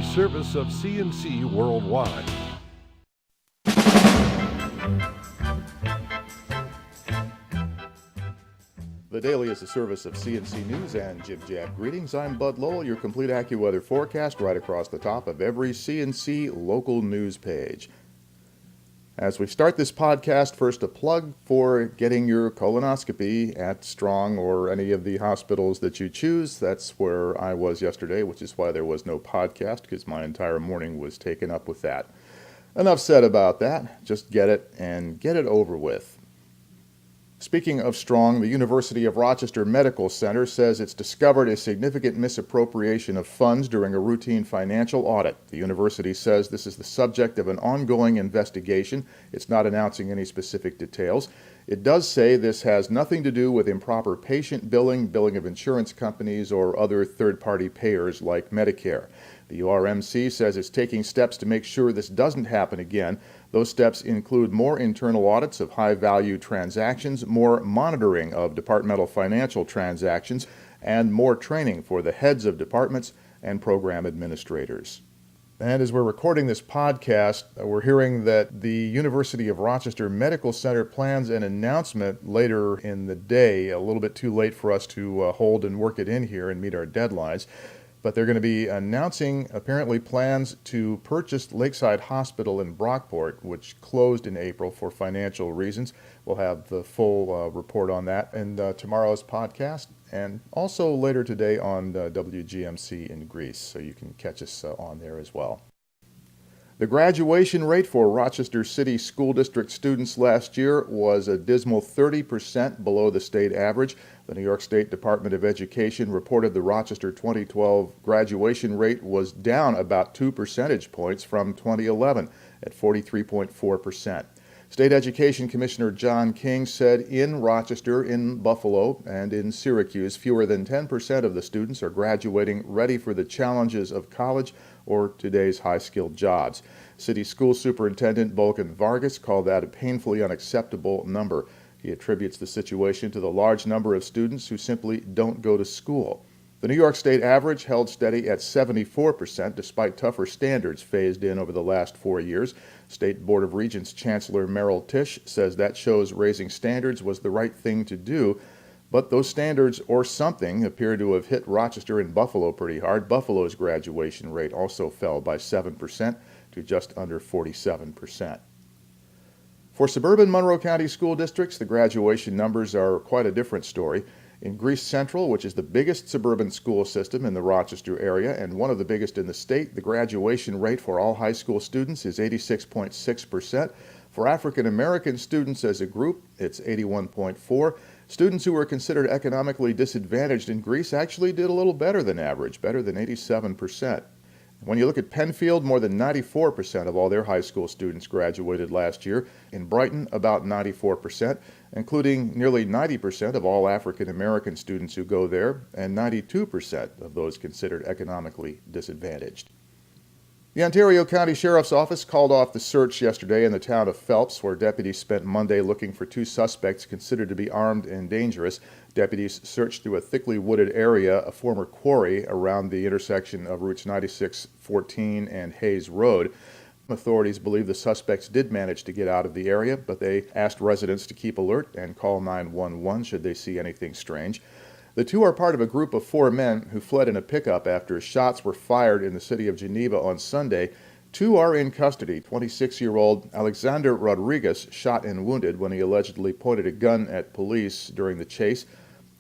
service of CNC Worldwide. The Daily is a service of CNC News and Jib Jab Greetings. I'm Bud Lowell, your complete AccuWeather forecast right across the top of every CNC local news page. As we start this podcast, first a plug for getting your colonoscopy at Strong or any of the hospitals that you choose. That's where I was yesterday, which is why there was no podcast, because my entire morning was taken up with that. Enough said about that. Just get it and get it over with. Speaking of Strong, the University of Rochester Medical Center says it's discovered a significant misappropriation of funds during a routine financial audit. The university says this is the subject of an ongoing investigation. It's not announcing any specific details. It does say this has nothing to do with improper patient billing of insurance companies, or other third-party payers like Medicare. The URMC says it's taking steps to make sure this doesn't happen again. Those steps include more internal audits of high-value transactions, more monitoring of departmental financial transactions, and more training for the heads of departments and program administrators. And as we're recording this podcast, we're hearing that the University of Rochester Medical Center plans an announcement later in the day, a little bit too late for us to hold and work it in here and meet our deadlines. But they're going to be announcing, apparently, plans to purchase Lakeside Hospital in Brockport, which closed in April for financial reasons. We'll have the full report on that in tomorrow's podcast, and also later today on WGMC in Greece, so you can catch us on there as well. The graduation rate for Rochester City School District students last year was a dismal 30% below the state average. The New York State Department of Education reported the Rochester 2012 graduation rate was down about 2 percentage points from 2011 at 43.4%. State Education Commissioner John King said in Rochester, in Buffalo, and in Syracuse, fewer than 10% of the students are graduating ready for the challenges of college or today's high-skilled jobs. City School Superintendent Volkan Vargas called that a painfully unacceptable number. He attributes the situation to the large number of students who simply don't go to school. The New York State average held steady at 74% despite tougher standards phased in over the last 4 years. State Board of Regents Chancellor Merrill Tisch says that shows raising standards was the right thing to do. But those standards, or something, appear to have hit Rochester and Buffalo pretty hard. Buffalo's graduation rate also fell by 7% to just under 47%. For suburban Monroe County school districts, the graduation numbers are quite a different story. In Greece Central, which is the biggest suburban school system in the Rochester area and one of the biggest in the state, the graduation rate for all high school students is 86.6%. For African American students as a group, it's 81.4%. Students who were considered economically disadvantaged in Greece actually did a little better than average, better than 87%. When you look at Penfield, more than 94% of all their high school students graduated last year. In Brighton, about 94%, including nearly 90% of all African American students who go there, and 92% of those considered economically disadvantaged. The Ontario County Sheriff's Office called off the search yesterday in the town of Phelps, where deputies spent Monday looking for 2 suspects considered to be armed and dangerous. Deputies searched through a thickly wooded area, a former quarry, around the intersection of routes 96, 14, and Hayes Road. Authorities believe the suspects did manage to get out of the area, but they asked residents to keep alert and call 911 should they see anything strange. The 2 are part of a group of 4 men who fled in a pickup after shots were fired in the city of Geneva on Sunday. 2 are in custody. 26-year-old Alexander Rodriguez shot and wounded when he allegedly pointed a gun at police during the chase,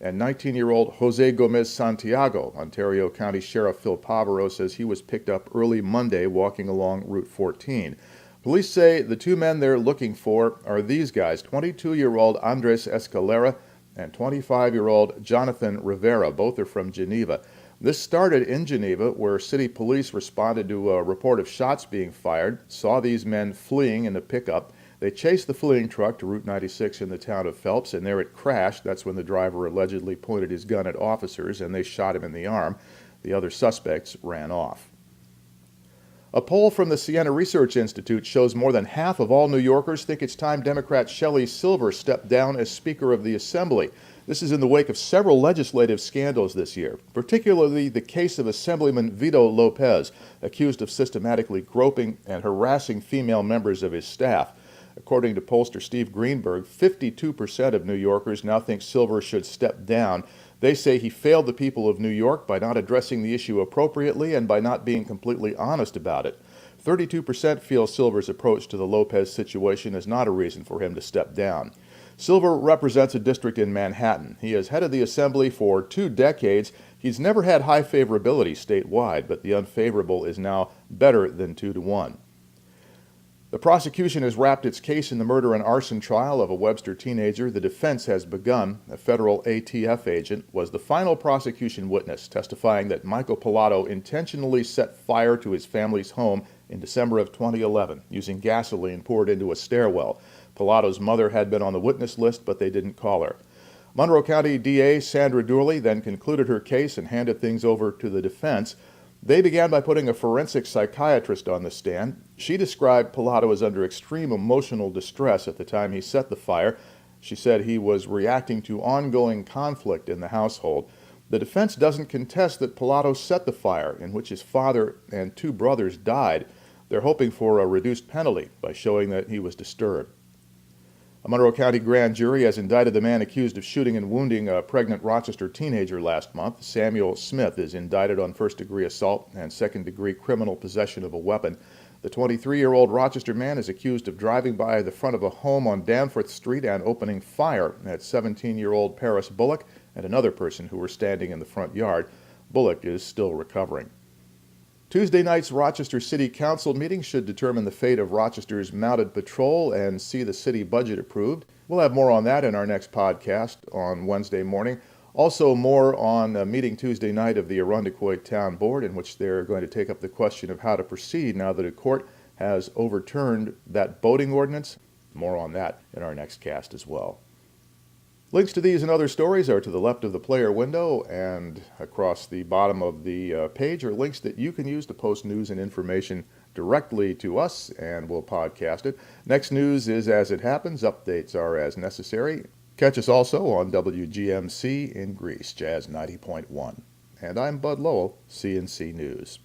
and 19-year-old Jose Gomez Santiago. Ontario County Sheriff Phil Pavaro says he was picked up early Monday walking along Route 14. Police say the 2 men they're looking for are these guys, 22-year-old Andres Escalera and 25-year-old Jonathan Rivera. Both are from Geneva. This started in Geneva, where city police responded to a report of shots being fired, saw these men fleeing in a pickup. They chased the fleeing truck to Route 96 in the town of Phelps, and there it crashed. That's when the driver allegedly pointed his gun at officers, and they shot him in the arm. The other suspects ran off. A poll from the Siena Research Institute shows more than half of all New Yorkers think it's time Democrat Shelley Silver stepped down as Speaker of the Assembly. This is in the wake of several legislative scandals this year, particularly the case of Assemblyman Vito Lopez, accused of systematically groping and harassing female members of his staff. According to pollster Steve Greenberg, 52% of New Yorkers now think Silver should step down. They say he failed the people of New York by not addressing the issue appropriately and by not being completely honest about it. 32% feel Silver's approach to the Lopez situation is not a reason for him to step down. Silver represents a district in Manhattan. He has headed the Assembly for 2 decades. He's never had high favorability statewide, but the unfavorable is now better than 2-1. The prosecution has wrapped its case in the murder and arson trial of a Webster teenager. The defense has begun. A federal ATF agent was the final prosecution witness, testifying that Michael Pilato intentionally set fire to his family's home in December of 2011, using gasoline poured into a stairwell. Pilato's mother had been on the witness list, but they didn't call her. Monroe County DA Sandra Dooley then concluded her case and handed things over to the defense. They began by putting a forensic psychiatrist on the stand. She described Pilato as under extreme emotional distress at the time he set the fire. She said he was reacting to ongoing conflict in the household. The defense doesn't contest that Pilato set the fire, in which his father and 2 brothers died. They're hoping for a reduced penalty by showing that he was disturbed. A Monroe County grand jury has indicted the man accused of shooting and wounding a pregnant Rochester teenager last month. Samuel Smith is indicted on first-degree assault and second-degree criminal possession of a weapon. The 23-year-old Rochester man is accused of driving by the front of a home on Danforth Street and opening fire at 17-year-old Paris Bullock and another person who were standing in the front yard. Bullock is still recovering. Tuesday night's Rochester City Council meeting should determine the fate of Rochester's mounted patrol and see the city budget approved. We'll have more on that in our next podcast on Wednesday morning. Also more on a meeting Tuesday night of the Arundecoit Town Board, in which they're going to take up the question of how to proceed now that a court has overturned that boating ordinance. More on that in our next cast as well. Links to these and other stories are to the left of the player window, and across the bottom of the page are links that you can use to post news and information directly to us, and we'll podcast it. Next news is as it happens. Updates are as necessary. Catch us also on WGMC in Greece, Jazz 90.1. And I'm Bud Lowell, CNC News.